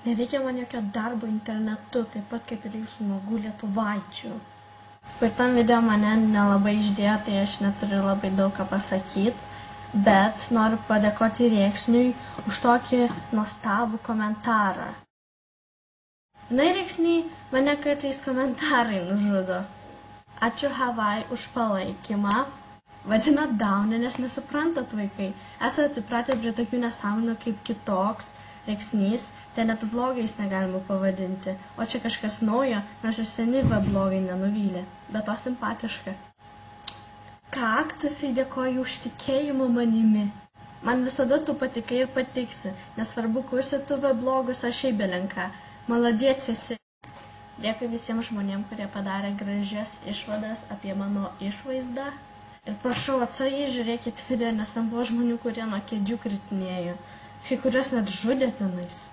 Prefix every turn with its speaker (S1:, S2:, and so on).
S1: Nereikia man jokio darbo internetu, taip pat kaip ir jūsų nuogų lietuvaičių. Praeitam video mane nelabai išdėjo, tai aš neturiu labai daug ką pasakyti, bet noriu padėkoti Rėksniui už tokį nuostabų komentarą. Na ir Rėksniai, mane kartais komentarai nužudo. Ačiū Havai už palaikymą. Vadina daunę, nes nesuprantat vaikai. Esate įpratę prie tokių nesąmonių kaip kitoks, Rėksnys, tai net vlogais negalima pavadinti. O čia kažkas naujo, nors ir seni vlogai nenuvylė. Bet to simpatiška. Kaktusai, dėkoju už tikėjimą manimi. Man visada tu patikai ir patiksi, nesvarbu kursi tu vlogus ar šiaip belenką. Maladėts esi. Dėkui visiems žmonėms, kurie padarė gražias išvadas apie mano išvaizdą. Ir prašau, atsargiai žiūrėkit video, nes ten buvo žmonių, kurie nuo kėdžių kritinėjo. Kai kurios net žudė tenais.